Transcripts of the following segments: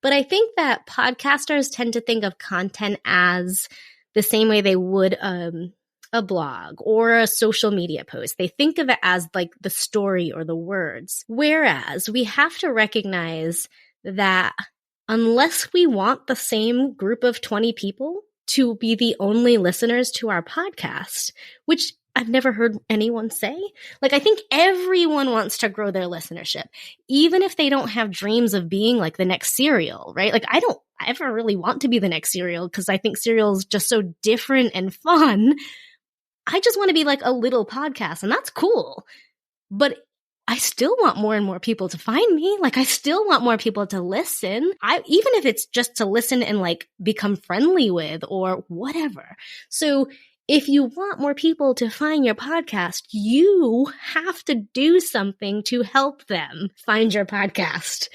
But I think that podcasters tend to think of content as the same way they would a blog or a social media post. They think of it as like the story or the words. Whereas we have to recognize that unless we want the same group of 20 people to be the only listeners to our podcast, which I've never heard anyone say. Like, I think everyone wants to grow their listenership, even if they don't have dreams of being like the next Serial, right? Like, I don't ever really want to be the next Serial because I think Serial is just so different and fun. I just want to be like a little podcast, and that's cool. But I still want more and more people to find me. Like, I still want more people to listen. Even if it's just to listen and like become friendly with or whatever. So if you want more people to find your podcast, you have to do something to help them find your podcast.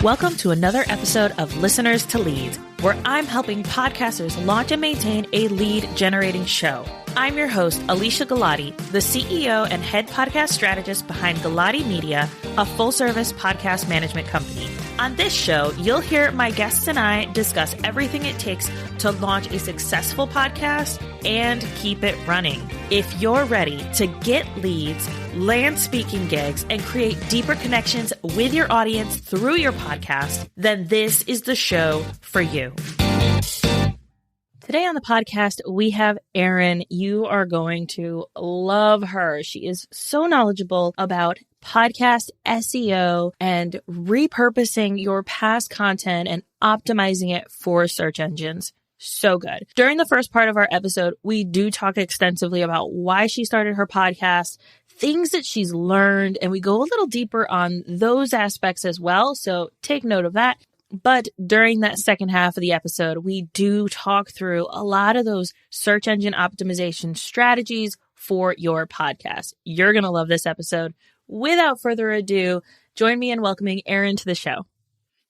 Welcome to another episode of Listeners to Leads, where I'm helping podcasters launch and maintain a lead generating show. I'm your host, Alicia Galati, the CEO and head podcast strategist behind Galati Media, a full-service podcast management company. On this show, you'll hear my guests and I discuss everything it takes to launch a successful podcast and keep it running. If you're ready to get leads, land speaking gigs, and create deeper connections with your audience through your podcast, then this is the show for you. Today on the podcast, we have Erin. You are going to love her. She is so knowledgeable about podcast SEO and repurposing your past content and optimizing it for search engines. So good. During the first part of our episode, we do talk extensively about why she started her podcast, things that she's learned, and we go a little deeper on those aspects as well. So take note of that. But during that second half of the episode, we do talk through a lot of those search engine optimization strategies for your podcast. You're going to love this episode. Without further ado, join me in welcoming Erin to the show.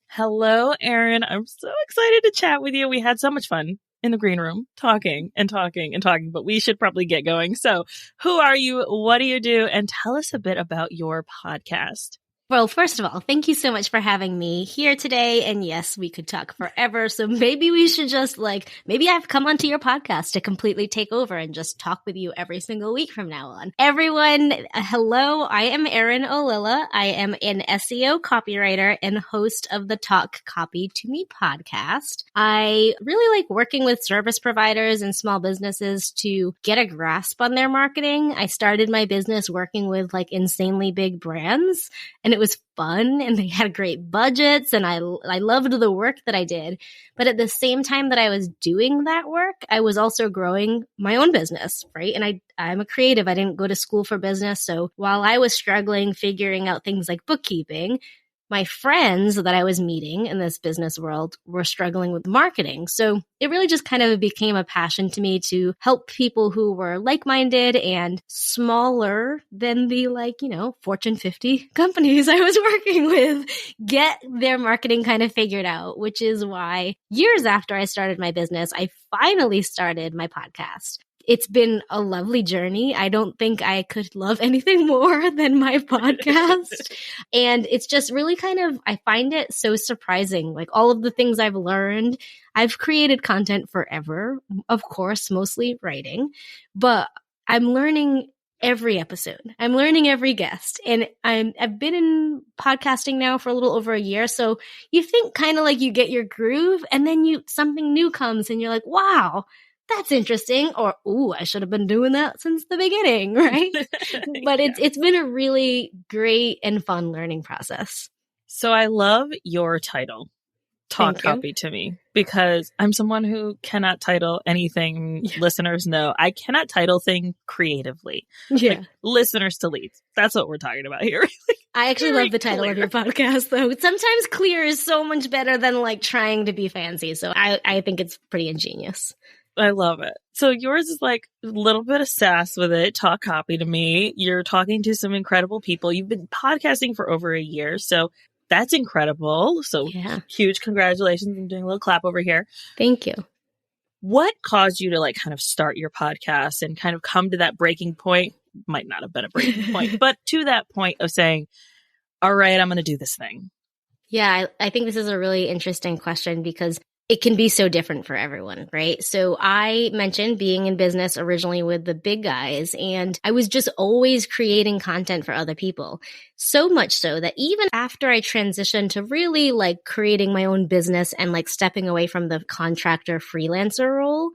Hello, Erin. I'm so excited to chat with you. We had so much fun in the green room talking, but we should probably get going. So who are you? What do you do? And tell us a bit about your podcast. Well, first of all, thank you so much for having me here today. And yes, we could talk forever. So maybe we should just maybe I've come onto your podcast to completely take over and just talk with you every single week from now on. Everyone, hello. I am Erin Ollila. I am an SEO copywriter and host of the Talk Copy to Me podcast. I really like working with service providers and small businesses to get a grasp on their marketing. I started my business working with insanely big brands, and it was fun and they had great budgets and I loved the work that I did. But at the same time that I was doing that work, I was also growing my own business, right? And I'm a creative. I didn't go to school for business. So while I was struggling figuring out things like bookkeeping, my friends that I was meeting in this business world were struggling with marketing. So it really just kind of became a passion to me to help people who were like-minded and smaller than the Fortune 50 companies I was working with get their marketing kind of figured out, which is why years after I started my business, I finally started my podcast. It's been a lovely journey. I don't think I could love anything more than my podcast. And it's just really I find it so surprising. Like all of the things I've learned, I've created content forever, of course, mostly writing, but I'm learning every episode. I'm learning every guest. And I've been in podcasting now for a little over a year. So you think you get your groove and then something new comes and you're like, wow, that's interesting. Or, ooh, I should have been doing that since the beginning, right? But it's been a really great and fun learning process. So I love your title, Talk Copy to Me, because I'm someone who cannot title anything. Yeah. Listeners know I cannot title things creatively. Yeah. Listeners to Leads. That's what we're talking about here. I actually love the title of your podcast, though. Sometimes clear is so much better than trying to be fancy. So I think it's pretty ingenious. I love it. So yours is a little bit of sass with it. Talk Copy to Me. You're talking to some incredible people. You've been podcasting for over a year. So that's incredible. So Huge congratulations. I'm doing a little clap over here. Thank you. What caused you to kind of start your podcast and kind of come to that breaking point? Might not have been a breaking point, but to that point of saying, all right, I'm going to do this thing. Yeah, I think this is a really interesting question because it can be so different for everyone, right? So I mentioned being in business originally with the big guys, and I was just always creating content for other people. So much so that even after I transitioned to really like creating my own business and like stepping away from the contractor freelancer role,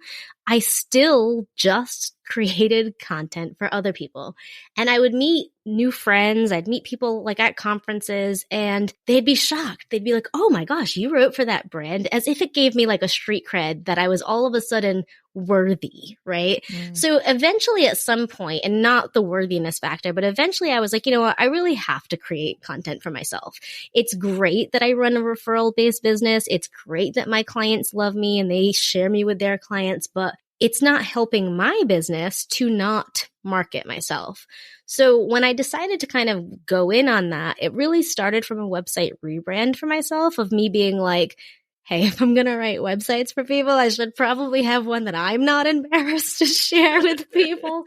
I still just created content for other people. And I would meet new friends. I'd meet people like at conferences and they'd be shocked. They'd be like, oh my gosh, you wrote for that brand, as if it gave me like a street cred that I was all of a sudden worthy, right? So eventually at some point, and not the worthiness factor, but eventually I was like, you know what? I really have to create content for myself. It's great that I run a referral-based business. It's great that my clients love me and they share me with their clients, but it's not helping my business to not market myself. So when I decided to kind of go in on that, it really started from a website rebrand for myself of me being like, hey, if I'm going to write websites for people, I should probably have one that I'm not embarrassed to share with people.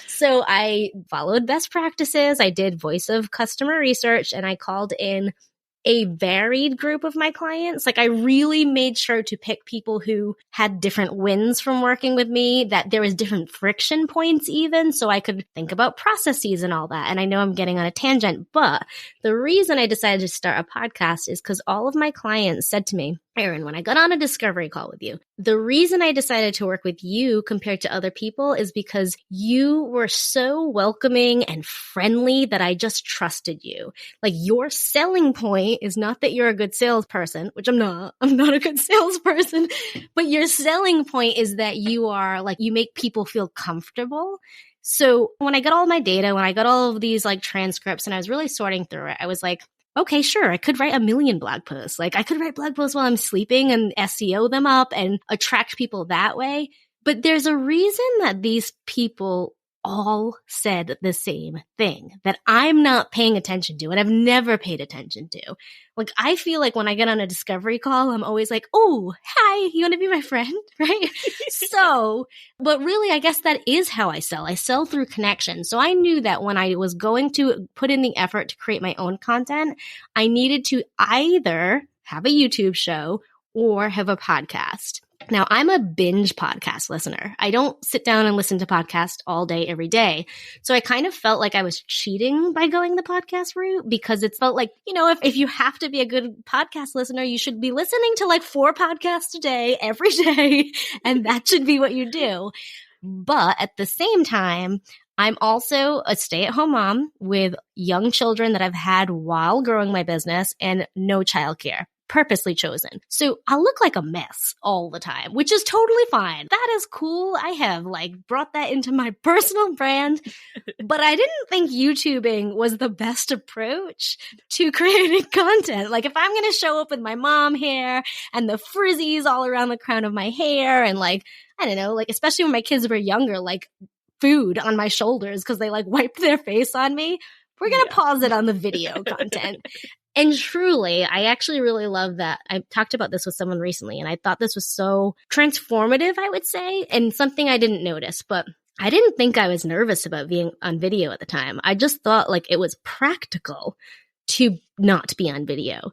So I followed best practices. I did voice of customer research and I called in a varied group of my clients. Like I really made sure to pick people who had different wins from working with me, that there was different friction points even, so I could think about processes and all that. And I know I'm getting on a tangent, but the reason I decided to start a podcast is because all of my clients said to me, Erin, when I got on a discovery call with you, the reason I decided to work with you compared to other people is because you were so welcoming and friendly that I just trusted you. Like your selling point is not that you're a good salesperson, which I'm not a good salesperson, but your selling point is that you are like, you make people feel comfortable. So when I got all my data, when I got all of these like transcripts and I was really sorting through it, I was like, okay, sure, I could write 1 million blog posts. Like I could write blog posts while I'm sleeping and SEO them up and attract people that way. But there's a reason that these people all said the same thing that I'm not paying attention to and I've never paid attention to. Like I feel like when I get on a discovery call, I'm always like, oh, hi, you want to be my friend? Right? So, but really, I guess that is how I sell. I sell through connection. So I knew that when I was going to put in the effort to create my own content, I needed to either have a YouTube show or have a podcast. Now, I'm a binge podcast listener. I don't sit down and listen to podcasts all day, every day. So I kind of felt like I was cheating by going the podcast route because it felt like, you know, if you have to be a good podcast listener, you should be listening to like 4 podcasts a day, every day, and that should be what you do. But at the same time, I'm also a stay-at-home mom with young children that I've had while growing my business and no childcare. Purposely chosen. So I look like a mess all the time, which is totally fine. That is cool. I have like brought that into my personal brand, but I didn't think YouTubing was the best approach to creating content. Like if I'm going to show up with my mom hair and the frizzies all around the crown of my hair and like, I don't know, like especially when my kids were younger, like food on my shoulders because they like wiped their face on me, we're going to pause it on the video content. And truly, I actually really love that. I talked about this with someone recently, and I thought this was so transformative, I would say, and something I didn't notice. But I didn't think I was nervous about being on video at the time. I just thought like it was practical to not be on video.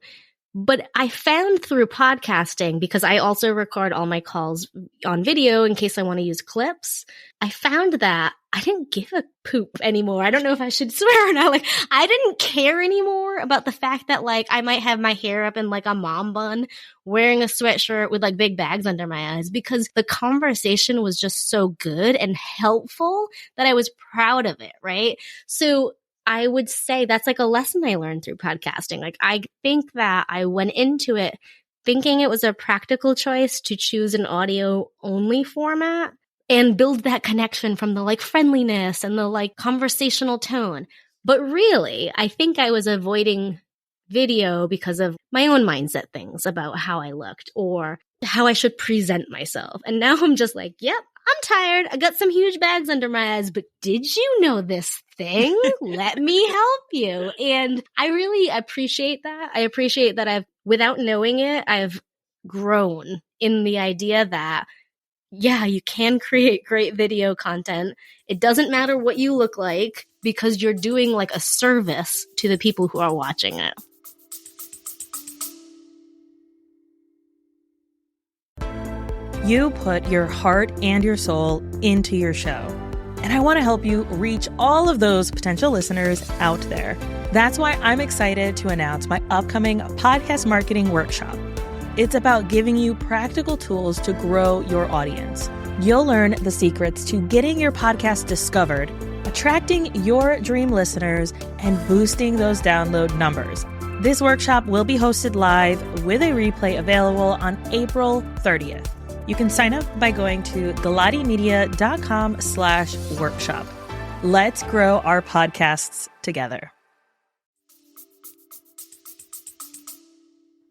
But I found through podcasting, because I also record all my calls on video in case I want to use clips, I found that I didn't give a poop anymore. I don't know if I should swear or not. Like, I didn't care anymore about the fact that, like, I might have my hair up in, like, a mom bun, wearing a sweatshirt with, like, big bags under my eyes, because the conversation was just so good and helpful that I was proud of it, right? So I would say that's like a lesson I learned through podcasting. Like, I think that I went into it thinking it was a practical choice to choose an audio only format and build that connection from the like friendliness and the like conversational tone. But really, I think I was avoiding video because of my own mindset things about how I looked or how I should present myself. And now I'm just like, yep, I'm tired. I got some huge bags under my eyes, but did you know this thing? Let me help you. And I really appreciate that. I appreciate that without knowing it, I've grown in the idea that, yeah, you can create great video content. It doesn't matter what you look like because you're doing like a service to the people who are watching it. You put your heart and your soul into your show. And I want to help you reach all of those potential listeners out there. That's why I'm excited to announce my upcoming podcast marketing workshop. It's about giving you practical tools to grow your audience. You'll learn the secrets to getting your podcast discovered, attracting your dream listeners, and boosting those download numbers. This workshop will be hosted live with a replay available on April 30th. You can sign up by going to galatimedia.com/workshop. Let's grow our podcasts together.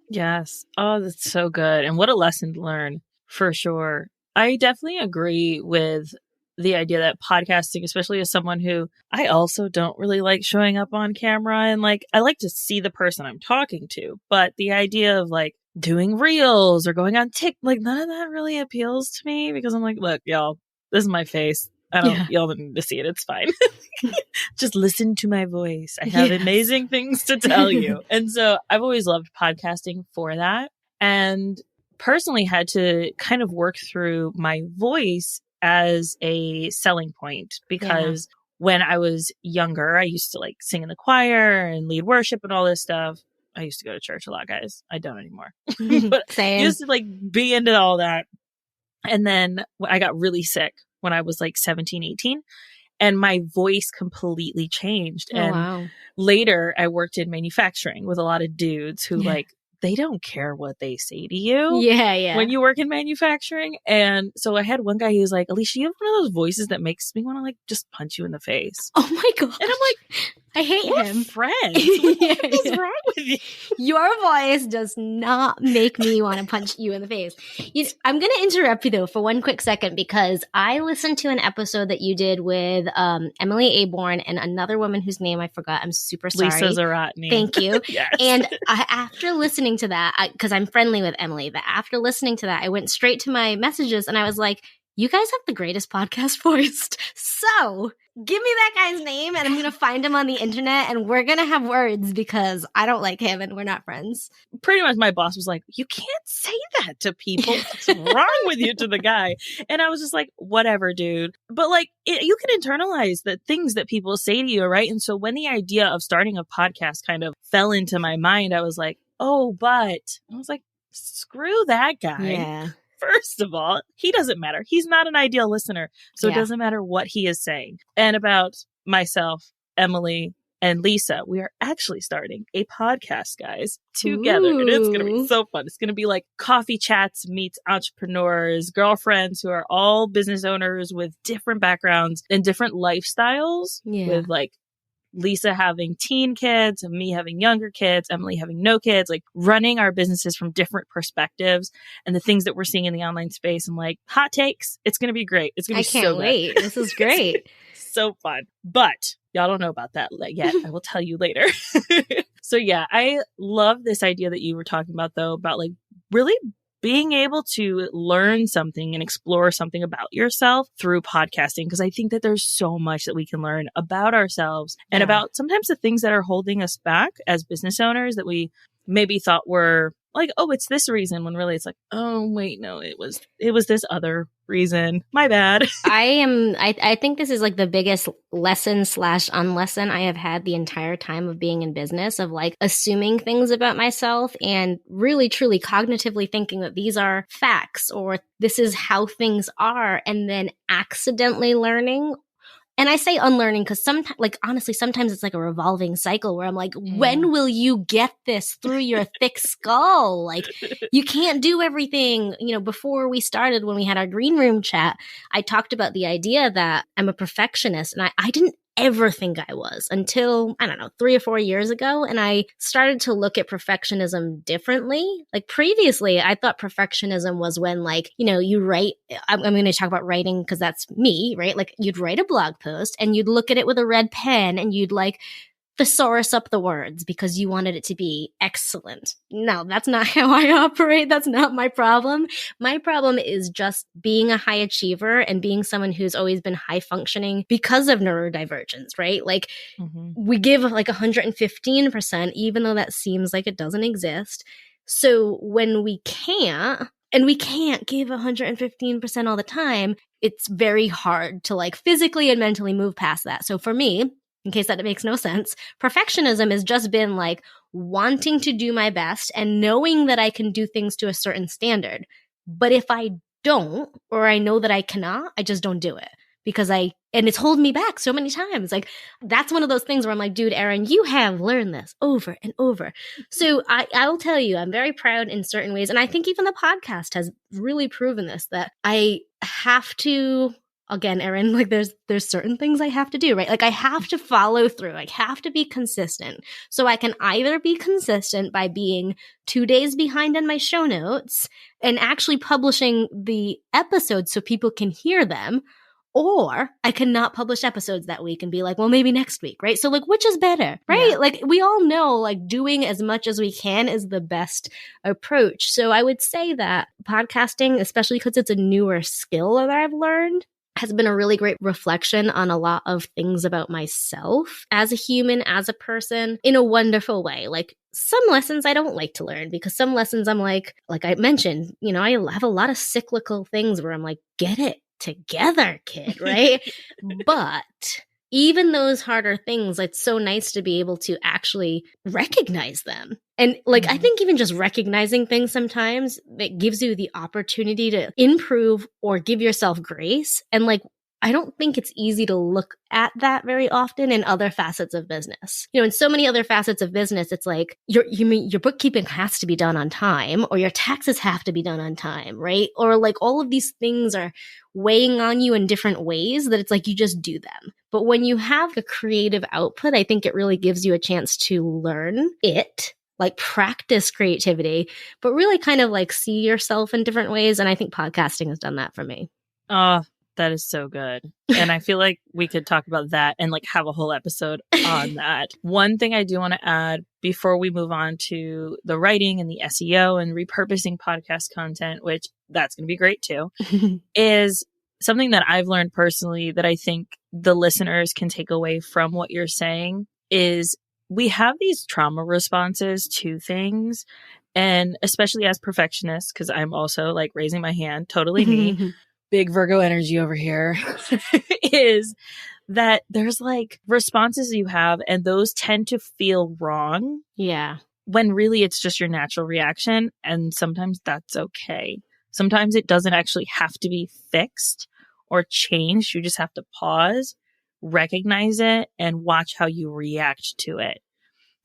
Yes. Oh, that's so good. And what a lesson to learn, for sure. I definitely agree with the idea that podcasting, especially as someone who I also don't really like showing up on camera, and like I like to see the person I'm talking to, but the idea of like doing reels or going on TikTok, like none of that really appeals to me, because I'm like, look, y'all, this is my face. Y'all don't need to see it. It's fine. Just listen to my voice. I have amazing things to tell you. And so I've always loved podcasting for that, and personally had to kind of work through my voice as a selling point, because when I was younger, I used to like sing in the choir and lead worship and all this stuff. I used to go to church a lot, guys. I don't anymore. But Same. used to like be into all that. And then I got really sick when I was like 17, 18, and my voice completely changed. And later I worked in manufacturing with a lot of dudes who like, they don't care what they say to you when you work in manufacturing. And so I had one guy who was like, Alicia, you have one of those voices that makes me want to like just punch you in the face. Oh my God. And I'm like, I hate him. Friends. What's wrong with you? Your voice does not make me want to punch you in the face. I'm going to interrupt you though for one quick second, because I listened to an episode that you did with Emily Aborn and another woman whose name I forgot. I'm super sorry. Lisa Zaratni. Thank you. Yes. And after listening to that, because I'm friendly with Emily, but after listening to that, I went straight to my messages and I was like, you guys have the greatest podcast voice. So give me that guy's name and I'm going to find him on the internet and we're going to have words, because I don't like him and we're not friends. Pretty much my boss was like, you can't say that to people. What's wrong with you, to the guy? And I was just like, whatever, dude. But like, you can internalize the things that people say to you, right? And so when the idea of starting a podcast kind of fell into my mind, I was like, oh, but I was like, screw that guy. Yeah. First of all, he doesn't matter. He's not an ideal listener. So it doesn't matter what he is saying. And about myself, Emily, and Lisa, we are actually starting a podcast, guys, together. Ooh. And it's going to be so fun. It's going to be like coffee chats meets entrepreneurs, girlfriends who are all business owners with different backgrounds and different lifestyles, with like Lisa having teen kids and me having younger kids, Emily having no kids, like running our businesses from different perspectives and the things that we're seeing in the online space. And like, hot takes. It's going to be great. It's going to be so good. I can't wait. This is great. So fun. But y'all don't know about that yet. I will tell you later. So yeah, I love this idea that you were talking about though, about like really being able to learn something and explore something about yourself through podcasting, because I think that there's so much that we can learn about ourselves and about sometimes the things that are holding us back as business owners that we maybe thought were like, oh, it's this reason, when really it's like, oh, wait, no, it was this other reason. My bad. I think this is like the biggest lesson/unlesson I have had the entire time of being in business, of like assuming things about myself and really truly cognitively thinking that these are facts or this is how things are, and then accidentally learning. And I say unlearning because sometimes, like, honestly, sometimes it's like a revolving cycle where I'm like, when will you get this through your thick skull? Like, you can't do everything. You know, before we started, when we had our green room chat, I talked about the idea that I'm a perfectionist, and I didn't ever think I was until, I don't know, 3 or 4 years ago. And I started to look at perfectionism differently. Like previously, I thought perfectionism was when, like, you know, you write, I'm going to talk about writing because that's me, right? Like you'd write a blog post and you'd look at it with a red pen and you'd like thesaurus up the words because you wanted it to be excellent. No, that's not how I operate. That's not my problem. My problem is just being a high achiever and being someone who's always been high functioning because of neurodivergence, right? Like we give like 115%, even though that seems like it doesn't exist. So when we can't, And we can't give 115% all the time. It's very hard to like physically and mentally move past that. So for me, in case that makes no sense, perfectionism has just been like wanting to do my best and knowing that I can do things to a certain standard. But if I don't, or I know that I cannot, I just don't do it and it's holding me back so many times. Like that's one of those things where I'm like, dude, Erin, you have learned this over and over. So I will tell you, I'm very proud in certain ways. And I think even the podcast has really proven this, that I have to, again, Erin, like there's certain things I have to do, right? Like I have to follow through. I have to be consistent. So I can either be consistent by being 2 days behind on my show notes and actually publishing the episodes so people can hear them, or I cannot publish episodes that week and be like, well, maybe next week, right? So like, which is better, right? Yeah. Like we all know like doing as much as we can is the best approach. So I would say that podcasting, especially because it's a newer skill that I've learned, has been a really great reflection on a lot of things about myself as a human, as a person, in a wonderful way. Like some lessons I don't like to learn because some lessons I'm like I mentioned, you know, I have a lot of cyclical things where I'm like, get it together, kid, right? But even those harder things, it's so nice to be able to actually recognize them. And like, I think even just recognizing things sometimes, it gives you the opportunity to improve or give yourself grace. And like, I don't think it's easy to look at that very often in other facets of business. You know, in so many other facets of business, it's like your bookkeeping has to be done on time, or your taxes have to be done on time, right? Or like all of these things are weighing on you in different ways that it's like you just do them. But when you have a creative output, I think it really gives you a chance to learn it, like practice creativity, but really kind of like see yourself in different ways. And I think podcasting has done that for me. That is so good. And I feel like we could talk about that and like have a whole episode on that. One thing I do want to add before we move on to the writing and the SEO and repurposing podcast content, which that's going to be great too, is something that I've learned personally that I think the listeners can take away from what you're saying is we have these trauma responses to things. And especially as perfectionists, because I'm also like raising my hand, totally me. Big Virgo energy over here, is that there's like responses you have and those tend to feel wrong. Yeah. When really it's just your natural reaction. And sometimes that's okay. Sometimes it doesn't actually have to be fixed or changed. You just have to pause, recognize it, and watch how you react to it.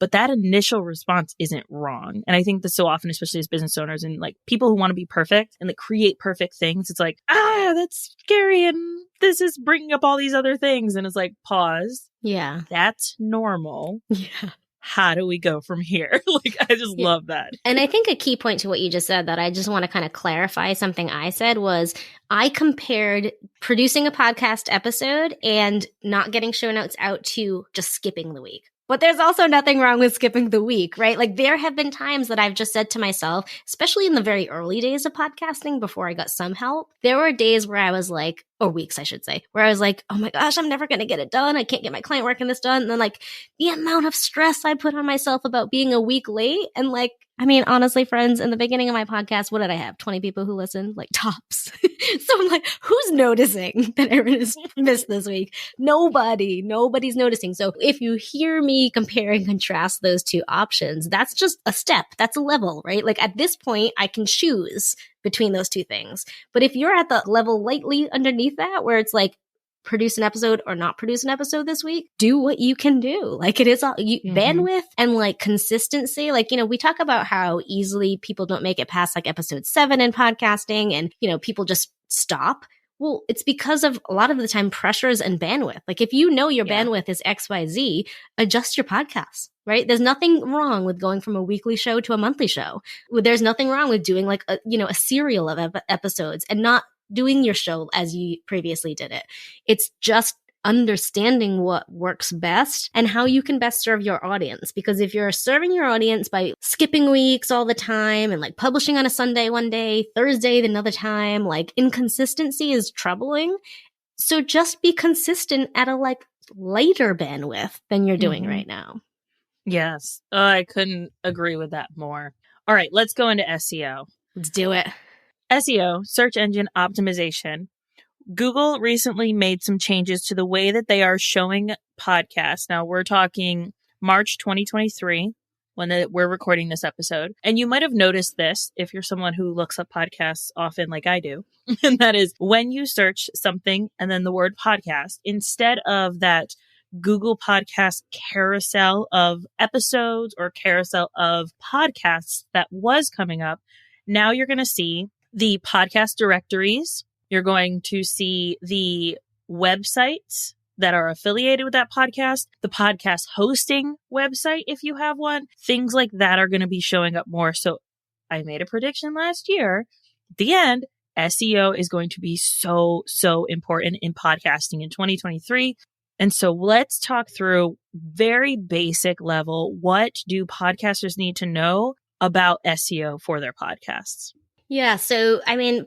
But that initial response isn't wrong. And I think that so often, especially as business owners and like people who want to be perfect and like create perfect things, it's like, that's scary. And this is bringing up all these other things. And it's like, pause. Yeah. That's normal. Yeah. How do we go from here? Like, I just love that. And I think a key point to what you just said that I just want to kind of clarify something I said was I compared producing a podcast episode and not getting show notes out to just skipping the week. But there's also nothing wrong with skipping the week, right? Like there have been times that I've just said to myself, especially in the very early days of podcasting before I got some help, there were days where I was like, or weeks, I should say, where I was like, oh my gosh, I'm never going to get it done. I can't get my client working this done. And then like the amount of stress I put on myself about being a week late. And like, I mean, honestly, friends, in the beginning of my podcast, what did I have? 20 people who listened, like tops. So I'm like, who's noticing that Erin is missed this week? Nobody's noticing. So if you hear me compare and contrast those two options, that's just a step. That's a level, right? Like at this point, I can choose between those two things. But if you're at the level lightly underneath that, where it's like, produce an episode or not produce an episode this week, do what you can do. Like it is all bandwidth and like consistency. Like, you know, we talk about how easily people don't make it past like episode 7 in podcasting and, you know, people just stop. Well, it's because of a lot of the time pressures and bandwidth. Like if you know your bandwidth is XYZ, adjust your podcast, right? There's nothing wrong with going from a weekly show to a monthly show. There's nothing wrong with doing like a serial of episodes and not doing your show as you previously did it. It's just understanding what works best and how you can best serve your audience. Because if you're serving your audience by skipping weeks all the time and like publishing on a Sunday one day, Thursday another time, like inconsistency is troubling. So just be consistent at a like lighter bandwidth than you're doing right now. Yes. I couldn't agree with that more. All right, let's go into SEO. Let's do it. SEO, search engine optimization. Google recently made some changes to the way that they are showing podcasts. Now we're talking March 2023 when we're recording this episode. And you might have noticed this if you're someone who looks up podcasts often like I do. And that is when you search something and then the word podcast, instead of that Google Podcast carousel of episodes or carousel of podcasts that was coming up, now you're going to see the podcast directories. You're going to see the websites that are affiliated with that podcast, the podcast hosting website, if you have one, things like that are going to be showing up more. So I made a prediction last year. At the end, SEO is going to be so important in podcasting in 2023. And so let's talk through very basic level. What do podcasters need to know about SEO for their podcasts? Yeah. So, I mean,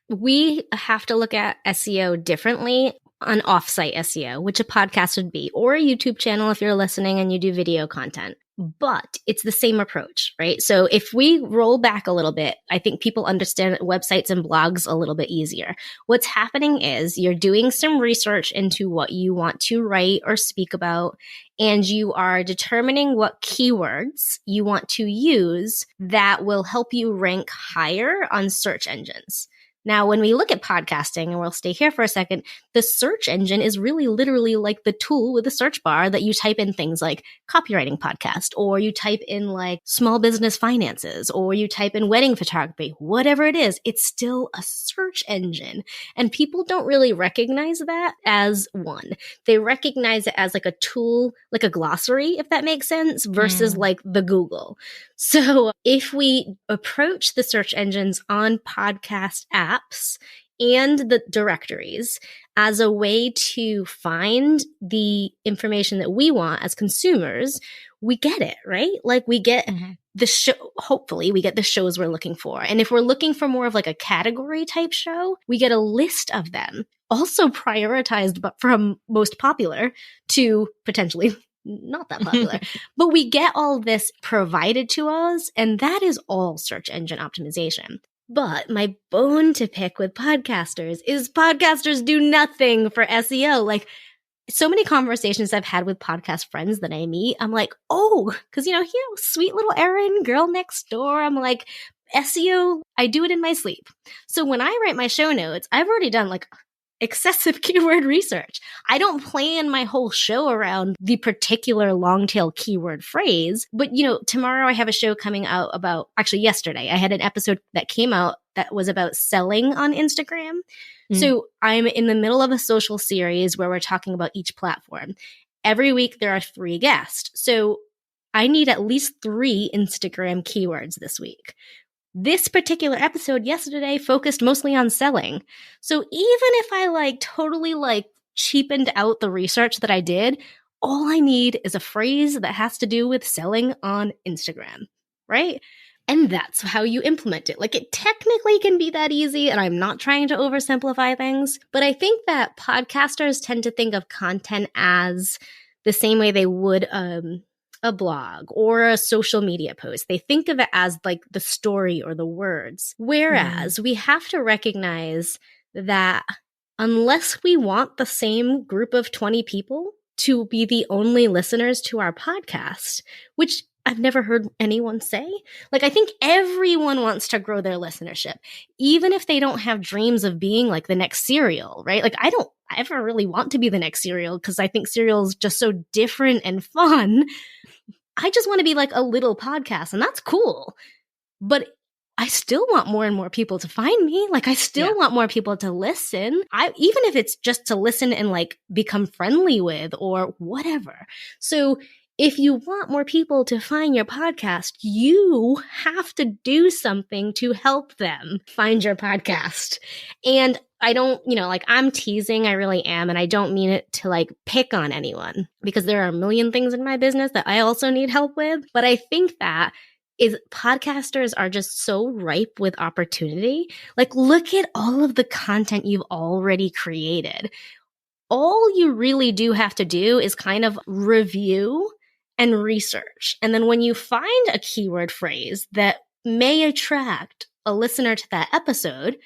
we have to look at SEO differently on offsite SEO, which a podcast would be, or a YouTube channel if you're listening and you do video content. But it's the same approach, right? So if we roll back a little bit, I think people understand websites and blogs a little bit easier. What's happening is you're doing some research into what you want to write or speak about, and you are determining what keywords you want to use that will help you rank higher on search engines. Now, when we look at podcasting, and we'll stay here for a second, the search engine is really literally like the tool with the search bar that you type in things like copywriting podcast, or you type in like small business finances, or you type in wedding photography, whatever it is, it's still a search engine. And people don't really recognize that as one. They recognize it as like a tool, like a glossary, if that makes sense, versus like the Google. So if we approach the search engines on podcast apps and the directories as a way to find the information that we want as consumers, we get it, right? Like we get the show, hopefully we get the shows we're looking for. And if we're looking for more of like a category type show, we get a list of them, also prioritized but from most popular to potentially not that popular, but we get all this provided to us, and that is all search engine optimization. But my bone to pick with podcasters is podcasters do nothing for SEO. Like so many conversations I've had with podcast friends that I meet, I'm like, oh, because sweet little Erin, girl next door. I'm like, SEO, I do it in my sleep. So when I write my show notes, I've already done like excessive keyword research. I don't plan my whole show around the particular long tail keyword phrase, but tomorrow I have a show coming out about, actually yesterday, I had an episode that came out that was about selling on Instagram. So I'm in the middle of a social series where we're talking about each platform. Every week there are 3 guests. So I need at least 3 Instagram keywords this week. This particular episode yesterday focused mostly on selling. So even if I totally cheapened out the research that I did, all I need is a phrase that has to do with selling on Instagram, right? And that's how you implement it. Like it technically can be that easy, and I'm not trying to oversimplify things, but I think that podcasters tend to think of content as the same way they would a blog or a social media post. They think of it as like the story or the words. Whereas we have to recognize that unless we want the same group of 20 people to be the only listeners to our podcast, which I've never heard anyone say. Like, I think everyone wants to grow their listenership, even if they don't have dreams of being like the next Serial, right? Like, I don't ever really want to be the next Serial because I think Serial is just so different and fun. I just want to be like a little podcast, and that's cool. But I still want more and more people to find me. Like, I still want more people to listen. Even if it's just to listen and like become friendly with or whatever. So if you want more people to find your podcast, you have to do something to help them find your podcast. And I don't, I'm teasing, I really am. And I don't mean it to like pick on anyone because there are a million things in my business that I also need help with. But I think that podcasters are just so ripe with opportunity. Like, look at all of the content you've already created. All you really do have to do is kind of review and research. And then when you find a keyword phrase that may attract a listener to that episode,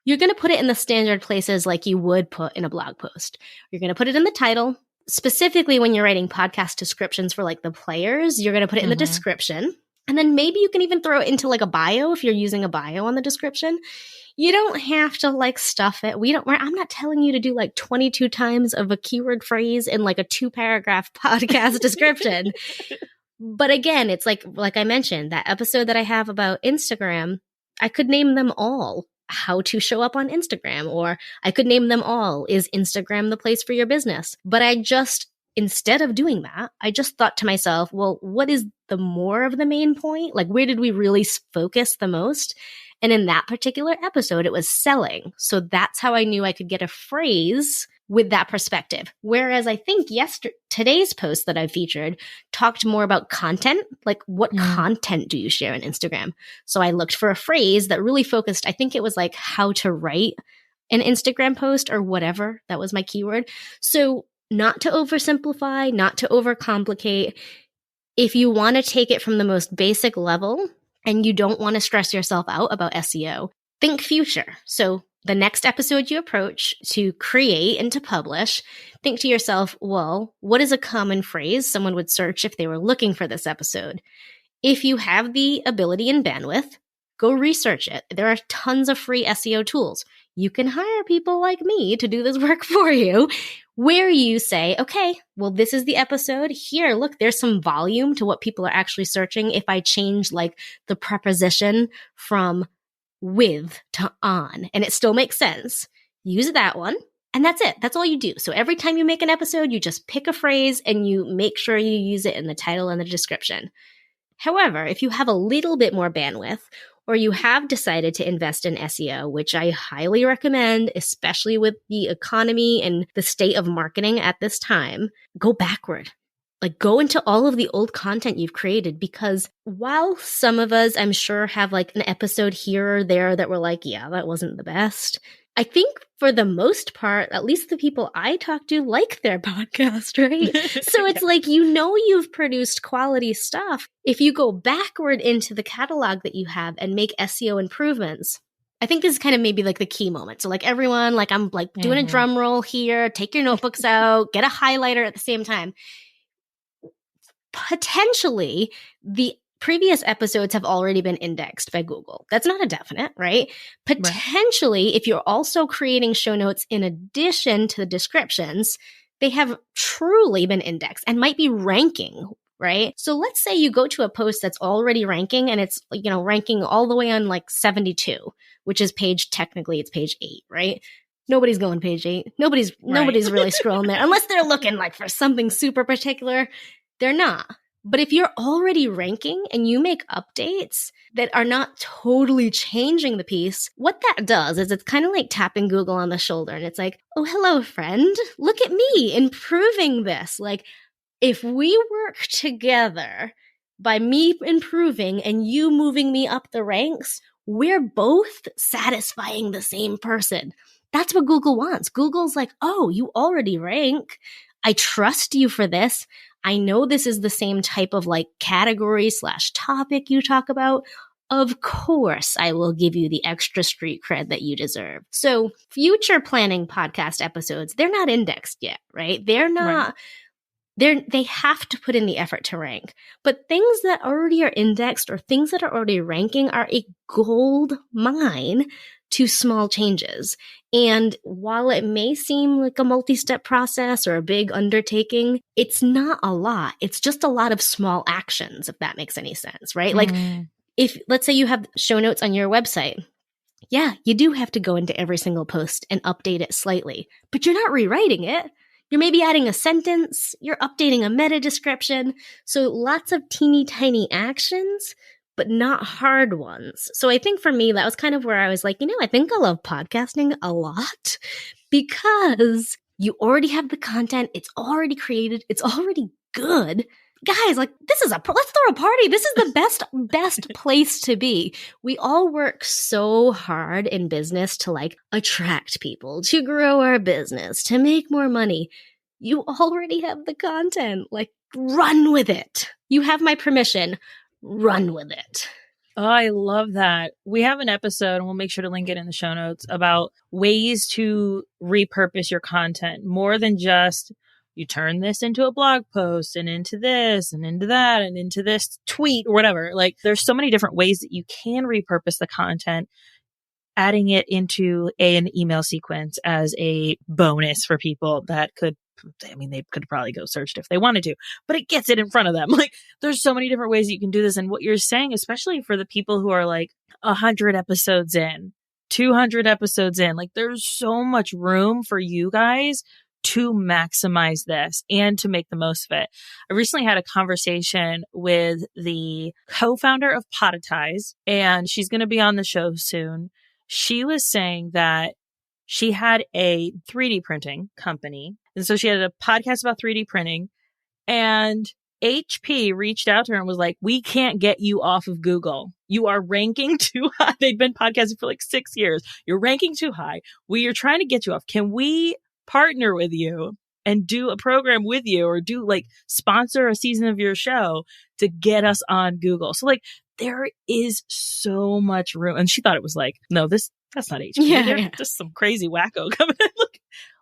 you're going to put it in the standard places like you would put in a blog post. You're going to put it in the title. Specifically, when you're writing podcast descriptions for like the players, you're going to put it in the description. And then maybe you can even throw it into like a bio if you're using a bio on the description. You don't have to like stuff it. I'm not telling you to do like 22 times of a keyword phrase in like a 2-paragraph podcast description. But again, it's like I mentioned, that episode that I have about Instagram, I could name them all how to show up on Instagram, or I could name them all, is Instagram the place for your business? But instead of doing that, I just thought to myself, well, what is the more of the main point? Like, where did we really focus the most? And in that particular episode, it was selling. So that's how I knew I could get a phrase with that perspective. Whereas I think today's post that I featured talked more about content, like what content do you share on Instagram? So I looked for a phrase that really focused, I think it was like how to write an Instagram post or whatever. That was my keyword. So not to oversimplify, not to overcomplicate. If you want to take it from the most basic level and you don't want to stress yourself out about SEO, think future. So the next episode you approach to create and to publish, think to yourself, well, what is a common phrase someone would search if they were looking for this episode? If you have the ability and bandwidth, go research it. There are tons of free SEO tools. You can hire people like me to do this work for you, where you say, okay, well, this is the episode. Here, look, there's some volume to what people are actually searching. If I change like the preposition from with to on, and it still makes sense, use that one. And that's it. That's all you do. So every time you make an episode, you just pick a phrase and you make sure you use it in the title and the description. However, if you have a little bit more bandwidth, or you have decided to invest in SEO, which I highly recommend, especially with the economy and the state of marketing at this time, go backward. Like, go into all of the old content you've created, because while some of us, I'm sure, have like an episode here or there that were like, yeah, that wasn't the best, I think for the most part, at least the people I talk to like their podcast, right? So it's like, you've produced quality stuff. If you go backward into the catalog that you have and make SEO improvements, I think this is kind of maybe like the key moment. So like everyone, like I'm like doing a drum roll here, take your notebooks out, get a highlighter at the same time. Potentially, the previous episodes have already been indexed by Google. That's not a definite, right? Potentially, if you're also creating show notes in addition to the descriptions, they have truly been indexed and might be ranking, right? So let's say you go to a post that's already ranking and it's, ranking all the way on like 72, which is technically it's page 8, right? Nobody's going page 8. Nobody's really scrolling there unless they're looking like for something super particular. They're not. But if you're already ranking and you make updates that are not totally changing the piece, what that does is it's kind of like tapping Google on the shoulder. And it's like, oh, hello, friend. Look at me improving this. Like, if we work together by me improving and you moving me up the ranks, we're both satisfying the same person. That's what Google wants. Google's like, oh, you already rank. I trust you for this. I know this is the same type of like category/topic you talk about. Of course, I will give you the extra street cred that you deserve. So future planning podcast episodes, they're not indexed yet, right? They're not, they have to put in the effort to rank. But things that already are indexed or things that are already ranking are a gold mine to small changes. And while it may seem like a multi-step process or a big undertaking, it's not a lot. It's just a lot of small actions, if that makes any sense, right? Like, if, let's say you have show notes on your website. Yeah, you do have to go into every single post and update it slightly, but you're not rewriting it. You're maybe adding a sentence, you're updating a meta description. So lots of teeny tiny actions, but not hard ones. So I think for me, that was kind of where I was like, I think I love podcasting a lot because you already have the content. It's already created. It's already good. Guys, like, let's throw a party. This is the best place to be. We all work so hard in business to like attract people, to grow our business, to make more money. You already have the content. Like, run with it. You have my permission. Run with it. Oh, I love that. We have an episode, and we'll make sure to link it in the show notes, about ways to repurpose your content more than just you turn this into a blog post and into this and into that and into this tweet or whatever. Like, there's so many different ways that you can repurpose the content, adding it into an email sequence as a bonus for people that could, I mean, they could probably go search it if they wanted to, but it gets it in front of them. Like, there's so many different ways that you can do this. And what you're saying, especially for the people who are like 100 episodes in, 200 episodes in, like, there's so much room for you guys to maximize this and to make the most of it. I recently had a conversation with the co-founder of Podetize, and she's going to be on the show soon. She was saying that she had a 3D printing company. And so she had a podcast about 3D printing, and HP reached out to her and was like, we can't get you off of Google. You are ranking too high. They'd been podcasting for like 6 years. You're ranking too high. We are trying to get you off. Can we partner with you and do a program with you, or do like sponsor a season of your show to get us on Google? So like, there is so much room. And she thought it was like, no, that's not HP. They're just some crazy wacko coming in.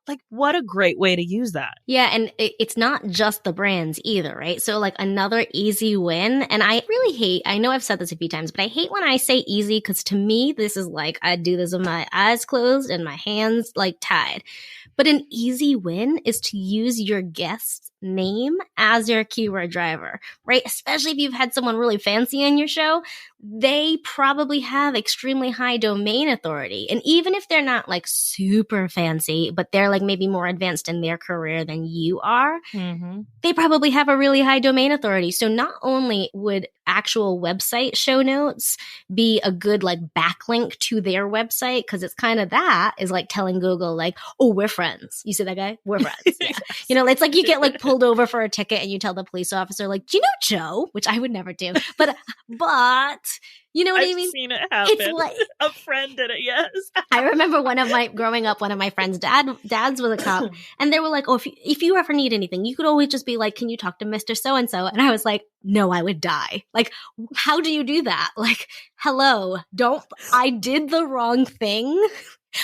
Like, what a great way to use that. Yeah, and it's not just the brands either, right? So like, another easy win, and I really hate, I know I've said this a few times, but I hate when I say easy, because to me, this is like, I do this with my eyes closed and my hands like tied. But an easy win is to use your guest's name as your keyword driver, right? Especially if you've had someone really fancy on your show, they probably have extremely high domain authority. And even if they're not like super fancy, but they're like maybe more advanced in their career than you are, they probably have a really high domain authority. So not only would actual website show notes be a good like backlink to their website, because it's kind of that is like telling Google like, oh, we're friends. You see that guy? We're friends. Yeah. You know, it's like you get like pulled over for a ticket and you tell the police officer like, do you know Joe? Which I would never do. But you know what I mean? I've seen it happen. It's like, a friend did it, yes. I remember growing up, one of my friends' dads was a cop, and they were like, oh, if you ever need anything, you could always just be like, can you talk to Mr. So-and-so? And I was like, no, I would die. Like, how do you do that? Like, hello, I did the wrong thing.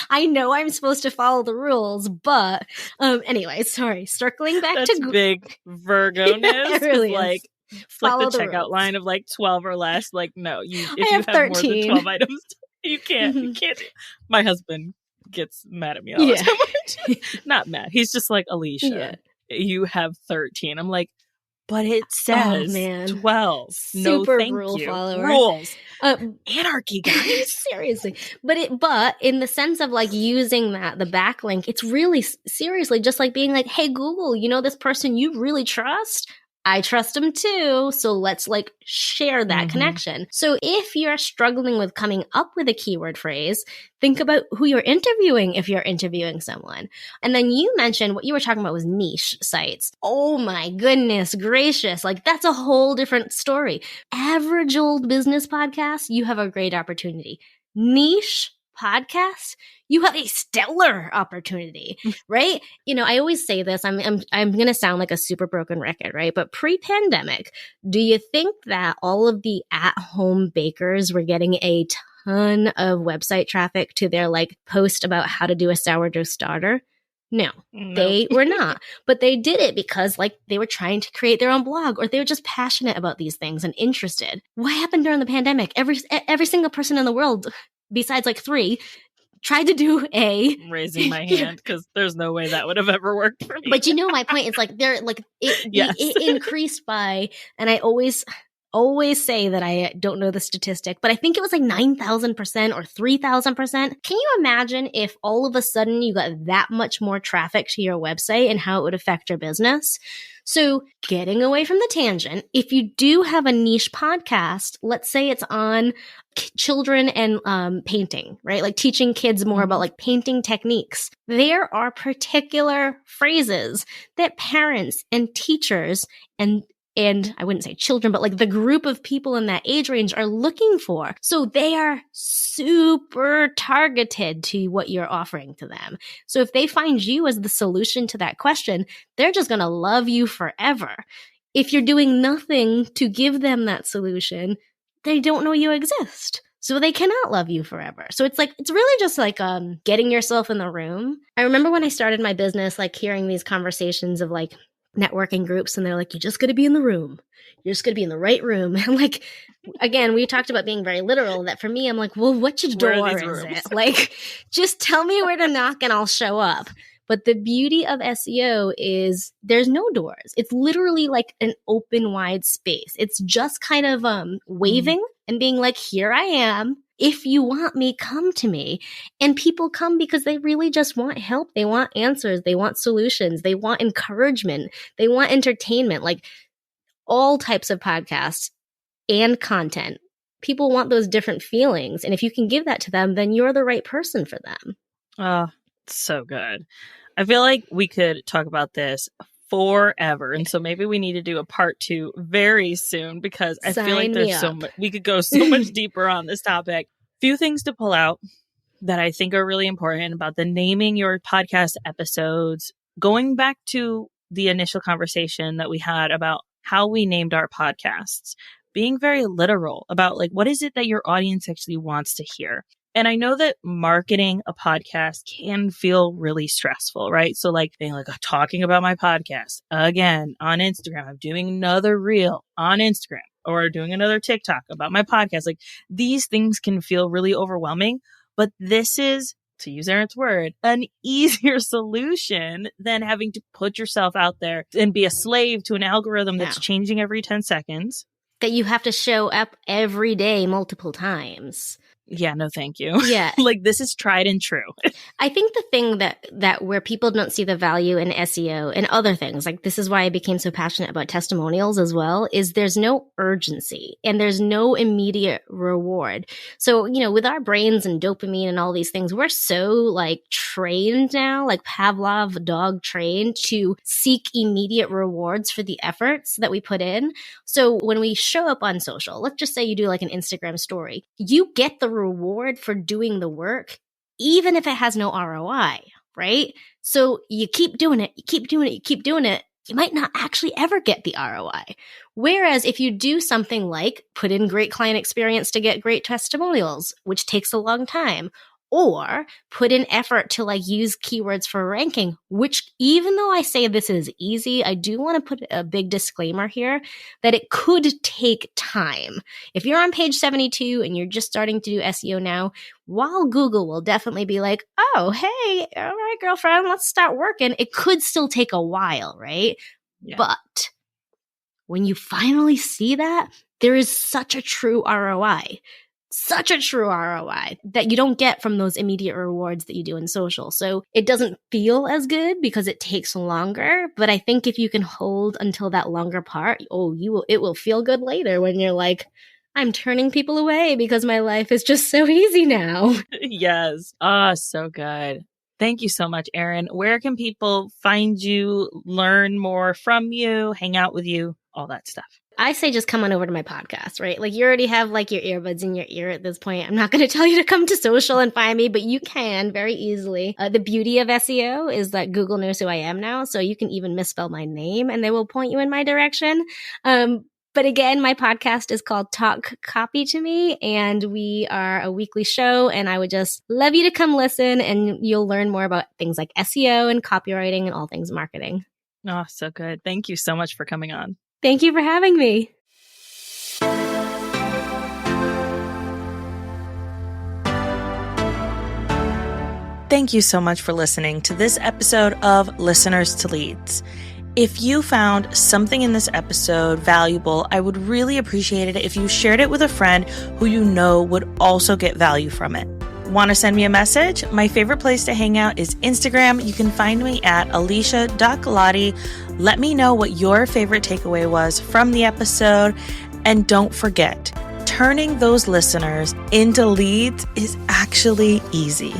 I know I'm supposed to follow the rules, but anyway, sorry. Circling back That's to big Virgo-ness. It really like, is. Flick Follow the the checkout rules. line of like 12 or less. Like, no, if I you have have more 13. than 12 items, you can't. You can't. My husband gets mad at me all the time. Not mad. He's just like, Alicia, you have 13. I'm like, but it says 12. Super no, thank rule you. follower. Rules. Anarchy, guys. Seriously. But in the sense of like using the backlink, it's really seriously just like being like, hey, Google, you know this person you really trust? I trust them too. So let's like share that connection. So if you're struggling with coming up with a keyword phrase, think about who you're interviewing if you're interviewing someone. And then you mentioned what you were talking about was niche sites. Oh my goodness gracious. Like, that's a whole different story. Average old business podcast, you have a great opportunity. Niche podcasts, you have a stellar opportunity, right? You know, I always say this, I'm going to sound like a super broken record, right? But pre-pandemic, do you think that all of the at-home bakers were getting a ton of website traffic to their like post about how to do a sourdough starter? No, they were not. But they did it because like they were trying to create their own blog, or they were just passionate about these things and interested. What happened during the pandemic? Every single person in the world, besides like 3, tried to do I'm raising my hand because there's no way that would have ever worked for me. But you know my point. It's like they're like it increased by, and I always say that I don't know the statistic, but I think it was like 9,000% or 3,000%. Can you imagine if all of a sudden you got that much more traffic to your website and how it would affect your business? So getting away from the tangent, if you do have a niche podcast, let's say it's on children and painting, right? Like teaching kids more about like painting techniques. There are particular phrases that parents and teachers and I wouldn't say children, but like the group of people in that age range are looking for. So they are super targeted to what you're offering to them. So if they find you as the solution to that question, they're just going to love you forever. If you're doing nothing to give them that solution, they don't know you exist. So they cannot love you forever. So it's really just like getting yourself in the room. I remember when I started my business, like hearing these conversations of like networking groups, and they're like, you just got to be in the room. You're just going to be in the right room. And like, again, we talked about being very literal. That for me, I'm like, well, which door is it? Like, just tell me where to knock and I'll show up. But the beauty of SEO is there's no doors. It's literally like an open wide space. It's just kind of waving and being like, here I am. If you want me, come to me. And people come because they really just want help. They want answers. They want solutions. They want encouragement. They want entertainment, like all types of podcasts and content. People want those different feelings. And if you can give that to them, then you're the right person for them. Oh, so good. I feel like we could talk about this forever. And so maybe we need to do a part 2 very soon, because I feel like there's so much, we could go so much deeper on this topic. Few things to pull out that I think are really important about the naming your podcast episodes. Going back to the initial conversation that we had about how we named our podcasts, being very literal about like, what is it that your audience actually wants to hear? And I know that marketing a podcast can feel really stressful, right? So like being like, talking about my podcast again on Instagram, I'm doing another reel on Instagram or doing another TikTok about my podcast. Like these things can feel really overwhelming, but this is, to use Erin's word, an easier solution than having to put yourself out there and be a slave to an algorithm that's changing every 10 seconds. That you have to show up every day multiple times. Yeah, no, thank you. Yeah. Like this is tried and true. I think the thing that where people don't see the value in SEO and other things, like this is why I became so passionate about testimonials as well, is there's no urgency and there's no immediate reward. So, you know, with our brains and dopamine and all these things, we're so like trained now, like Pavlov dog trained to seek immediate rewards for the efforts that we put in. So when we show up on social, let's just say you do like an Instagram story, you get the reward for doing the work, even if it has no ROI, right? So you keep doing it, you keep doing it, you keep doing it. You might not actually ever get the ROI. Whereas if you do something like put in great client experience to get great testimonials, which takes a long time, or put in effort to like use keywords for ranking, which even though I say this is easy, I do want to put a big disclaimer here that it could take time. If you're on page 72 and you're just starting to do SEO now, while Google will definitely be like, oh, hey, all right, girlfriend, let's start working, it could still take a while, right? Yeah. But when you finally see that, there is such a true ROI. Such a true ROI that you don't get from those immediate rewards that you do in social. So it doesn't feel as good because it takes longer. But I think if you can hold until that longer part, it will feel good later when you're like, I'm turning people away because my life is just so easy now. Yes. Oh, so good. Thank you so much, Erin. Where can people find you, learn more from you, hang out with you, all that stuff? I say just come on over to my podcast, right? Like you already have like your earbuds in your ear at this point. I'm not going to tell you to come to social and find me, but you can very easily. The beauty of SEO is that Google knows who I am now. So you can even misspell my name and they will point you in my direction. But again, my podcast is called Talk Copy to Me, and we are a weekly show, and I would just love you to come listen, and you'll learn more about things like SEO and copywriting and all things marketing. Oh, so good. Thank you so much for coming on. Thank you for having me. Thank you so much for listening to this episode of Listeners to Leads. If you found something in this episode valuable, I would really appreciate it if you shared it with a friend who you know would also get value from it. Want to send me a message? My favorite place to hang out is Instagram. You can find me at alicia.galati. Let me know what your favorite takeaway was from the episode. And don't forget, turning those listeners into leads is actually easy.